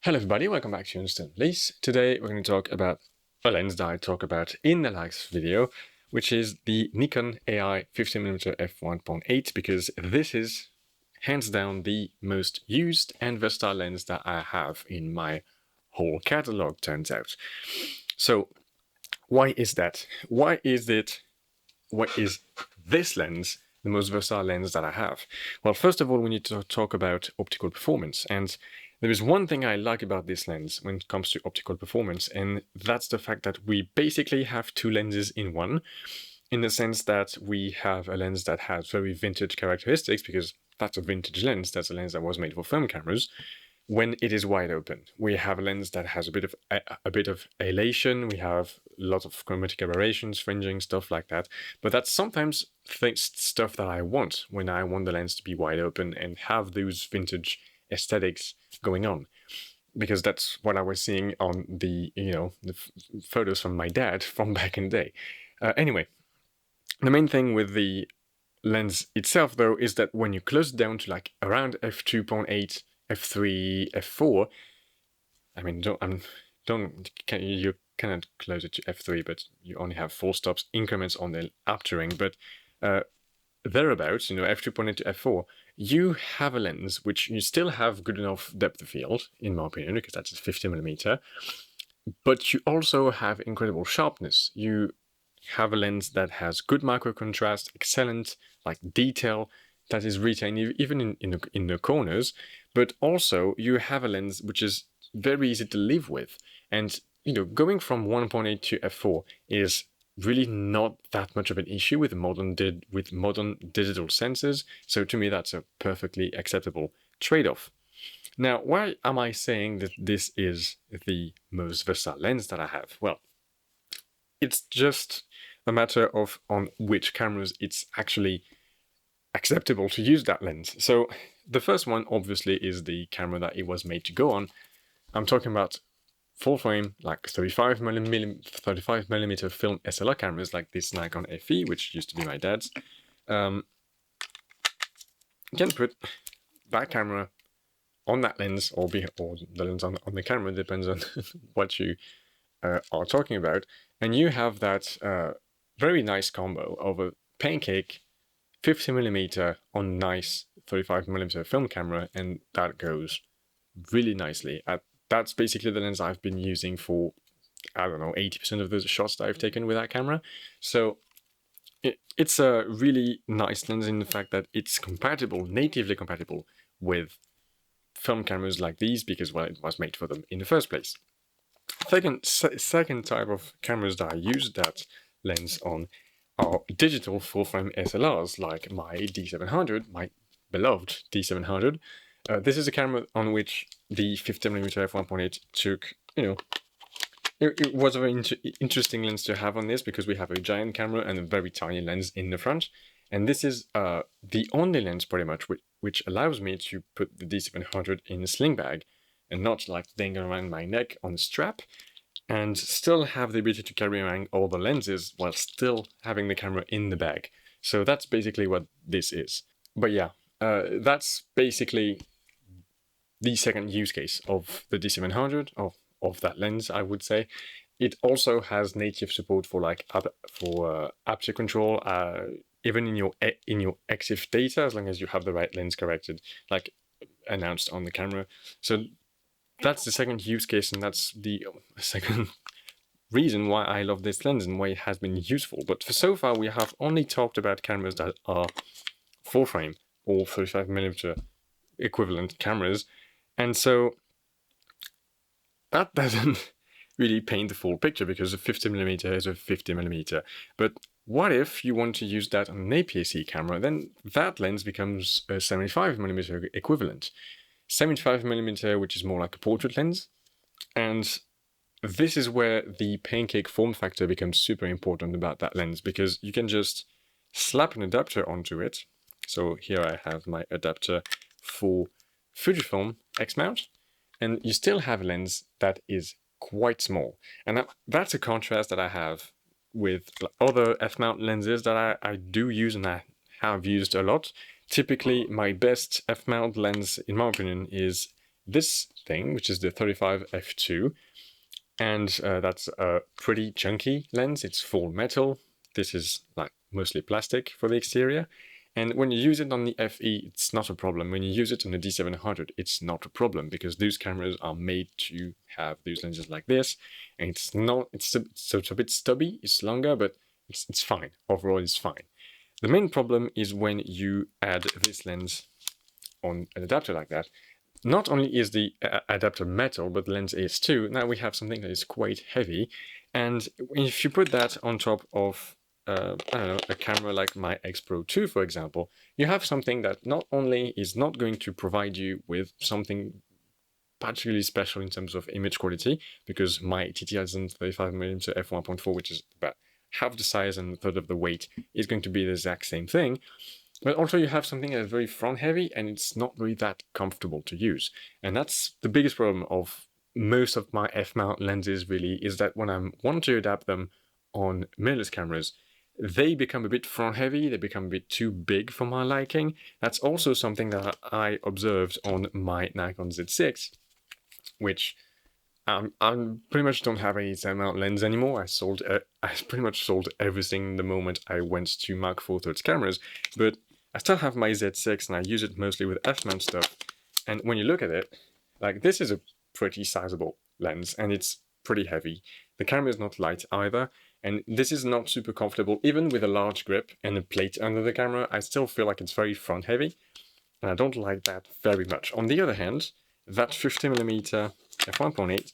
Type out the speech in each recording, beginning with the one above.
Hello everybody, welcome back to Instant Lease. Today we're going to talk about a lens that I talk about in the last video, which is the Nikon AI 50mm f1.8, because this is hands down the most used and versatile lens that I have in my whole catalog, turns out. So why is that? Why is this lens the most versatile lens that I have? Well, first of all, we need to talk about optical performance. And there is one thing I like about this lens when it comes to optical performance, and that's the fact that we basically have two lenses in one, in the sense that we have a lens that has very vintage characteristics, because that's a vintage lens, that's a lens that was made for film cameras, when it is wide open. We have a lens that has a bit of halation, we have lots of chromatic aberrations, fringing, stuff like that. But that's sometimes stuff that I want when I want the lens to be wide open and have those vintage aesthetics going on. Because that's what I was seeing on the photos from my dad from back in the day. Anyway, the main thing with the lens itself, though, is that when you close it down to like around f2.8, f3, f4, I mean, you cannot close it to f3, but you only have 4 stops increments on the aperturing, but thereabouts, f2.8 to f4, you have a lens which you still have good enough depth of field, in my opinion, because that's 50mm, but you also have incredible sharpness. You have a lens that has good micro contrast, excellent detail that is retained even in the corners, but also you have a lens which is very easy to live with. And going from 1.8 to f4 is really not that much of an issue with modern digital sensors. So to me, that's a perfectly acceptable trade-off. Now, why am I saying that this is the most versatile lens that I have? Well, it's just a matter of on which cameras it's actually acceptable to use that lens. So the first one, obviously, is the camera that it was made to go on. I'm talking about full frame, like 35mm film SLR cameras, like this Nikon FE, which used to be my dad's. You can put that camera on that lens, or the lens on the camera, depends on what you are talking about, and you have that very nice combo of a pancake 50mm on nice 35mm film camera, and that goes really nicely. That's basically the lens I've been using for, I don't know, 80% of the shots that I've taken with that camera. So it's a really nice lens in the fact that it's compatible, natively compatible with film cameras like these, because, well, it was made for them in the first place. Second type of cameras that I use that lens on are digital full-frame SLRs, like my D700, my beloved D700. This is a camera on which the 50mm f1.8 took, it was a very interesting lens to have on this, because we have a giant camera and a very tiny lens in the front. And this is the only lens, pretty much, which allows me to put the D700 in a sling bag and not dangling around my neck on a strap, and still have the ability to carry around all the lenses while still having the camera in the bag. So that's basically what this is. But yeah, that's basically the second use case of the D700, of that lens, I would say. It also has native support for aperture control, even in your EXIF data, as long as you have the right lens corrected, like announced on the camera. So that's the second use case, and that's the second reason why I love this lens and why it has been useful. But so far, we have only talked about cameras that are full frame or 35mm equivalent cameras, and so that doesn't really paint the full picture, because a 50mm is a 50mm. But what if you want to use that on an APS-C camera? Then that lens becomes a 75mm equivalent. 75mm, which is more like a portrait lens. And this is where the pancake form factor becomes super important about that lens, because you can just slap an adapter onto it. So here I have my adapter for Fujifilm X-mount, and you still have a lens that is quite small. And that's a contrast that I have with other f-mount lenses that I do use and I have used a lot. Typically, my best f-mount lens, in my opinion, is this thing, which is the 35 f2, and that's a pretty chunky lens. It's full metal. This is like mostly plastic for the exterior. And when you use it on the FE, it's not a problem. When you use it on the D700, it's not a problem because those cameras are made to have those lenses like this. And it's not, it's a bit stubby, it's longer, but it's fine. Overall, it's fine. The main problem is when you add this lens on an adapter like that. Not only is the adapter metal, but the lens is too. Now we have something that is quite heavy. And if you put that on top of I don't know, a camera like my X Pro 2, for example, you have something that not only is not going to provide you with something particularly special in terms of image quality, because my TT-Allen 35mm f1.4, which is about half the size and a third of the weight, is going to be the exact same thing, but also you have something that's very front heavy and it's not really that comfortable to use. And that's the biggest problem of most of my F-mount lenses really, is that when I want to adapt them on mirrorless cameras, they become a bit front heavy, they become a bit too big for my liking. That's also something that I observed on my Nikon Z6, which I pretty much don't have any Z-mount lens anymore. I pretty much sold everything the moment I went to Mark IV thirds cameras, but I still have my Z6 and I use it mostly with F-mount stuff. And when you look at it, like this is a pretty sizable lens and it's pretty heavy. The camera is not light either. And this is not super comfortable. Even with a large grip and a plate under the camera, I still feel like it's very front heavy. And I don't like that very much. On the other hand, that 50mm f1.8,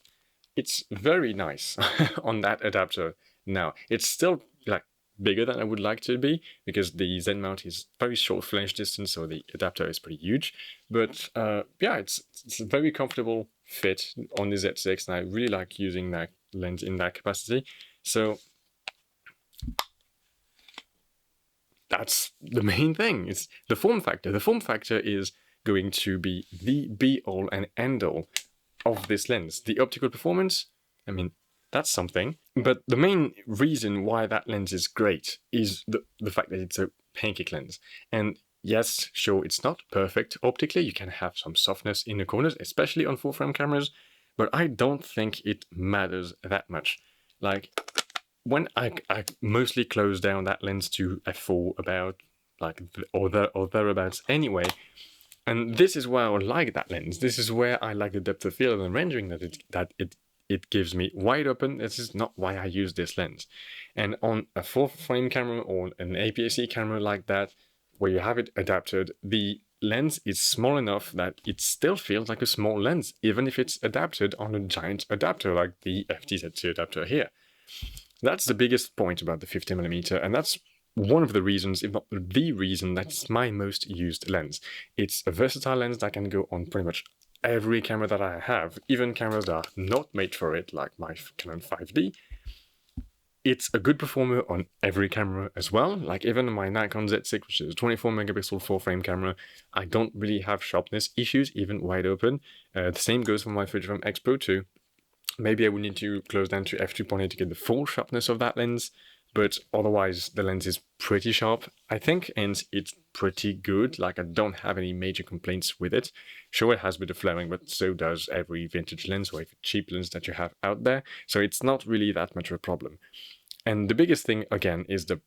it's very nice on that adapter now. It's still like bigger than I would like to be because the Z mount is very short flange distance, so the adapter is pretty huge. But yeah, it's a very comfortable fit on the Z6, and I really like using that lens in that capacity. So that's the main thing. It's the form factor. The form factor is going to be the be-all and end-all of this lens. The optical performance, I mean, that's something. But the main reason why that lens is great is the fact that it's a pancake lens. And yes, sure, it's not perfect optically. You can have some softness in the corners, especially on full-frame cameras. But I don't think it matters that much. Like, when I mostly close down that lens to f4 about like or thereabouts anyway, and this is where I like that lens. This is where I like the depth of field and rendering that it gives me wide open. This is not why I use this lens. And on a full frame camera or an APS-C camera like that, where you have it adapted, the lens is small enough that it still feels like a small lens, even if it's adapted on a giant adapter like the FTZ2 adapter here. That's the biggest point about the 50mm, and that's one of the reasons, if not the reason, that's my most used lens. It's a versatile lens that can go on pretty much every camera that I have, even cameras that are not made for it, like my Canon 5D. It's a good performer on every camera as well, like even my Nikon Z6, which is a 24-megapixel full-frame camera, I don't really have sharpness issues, even wide open. The same goes for my Fujifilm X Pro 2. Maybe I would need to close down to f2.8 to get the full sharpness of that lens, but otherwise the lens is pretty sharp, I think, and it's pretty good. Like, I don't have any major complaints with it. Sure, it has a bit of flaring, but so does every vintage lens or every cheap lens that you have out there, so it's not really that much of a problem. And the biggest thing, again, is the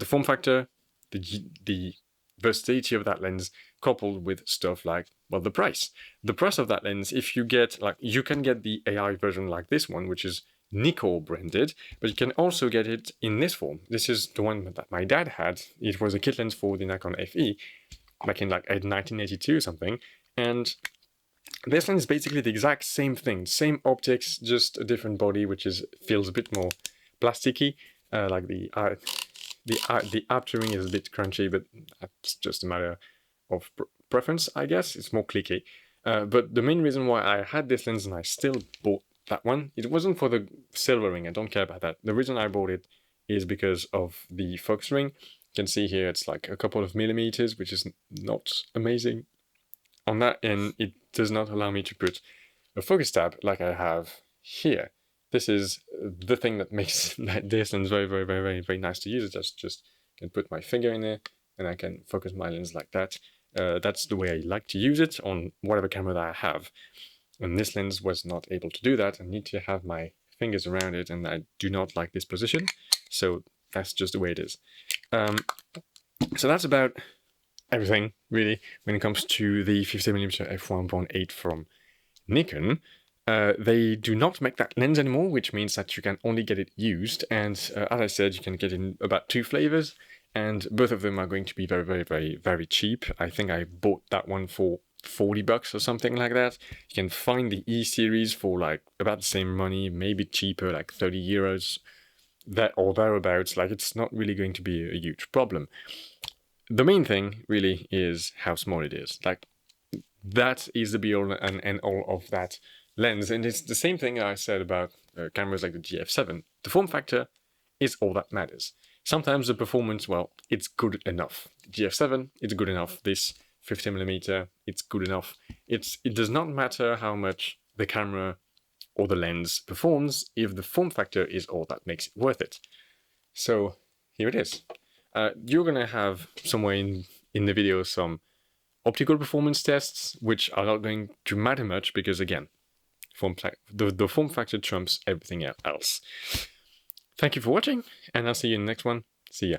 form factor, the versatility of that lens, coupled with stuff like, well, the price. The price of that lens, if you get, like, you can get the AI version like this one, which is Nikkor branded, but you can also get it in this form. This is the one that my dad had. It was a kit lens for the Nikon FE back in like 1982 or something, and this lens is basically the exact same thing, same optics, just a different body, which feels a bit more plasticky. Like the aperturing is a bit crunchy, but that's just a matter of preference, I guess. It's more clicky. But the main reason why I had this lens and I still bought that one, it wasn't for the silver ring. I don't care about that. The reason I bought it is because of the focus ring. You can see here it's like a couple of millimeters, which is not amazing on that, and it does not allow me to put a focus tab like I have here. This is the thing that makes this lens very, very, very, very, very nice to use. Just can put my finger in there and I can focus my lens like that. That's the way I like to use it on whatever camera that I have. And this lens was not able to do that. I need to have my fingers around it, and I do not like this position. So that's just the way it is. So that's about everything, really, when it comes to the 50mm f1.8 from Nikon. They do not make that lens anymore, which means that you can only get it used. And as I said, you can get it in about 2 flavors, and both of them are going to be very, very, very, very cheap. I think I bought that one for $40 or something like that. You can find the E series for like about the same money, maybe cheaper, like 30 euros, that or thereabouts. Like, it's not really going to be a huge problem. The main thing really is how small it is. Like, that is the be all and end all of that lens. And it's the same thing I said about cameras like the GF7. The form factor is all that matters. Sometimes the performance, well, it's good enough. GF7, it's good enough. This 50mm, it's good enough. It does not matter how much the camera or the lens performs if the form factor is all that makes it worth it. So here it is. You're gonna have somewhere in the video some optical performance tests, which are not going to matter much because, again, the form factor trumps everything else. Thank you for watching, and I'll see you in the next one. See ya.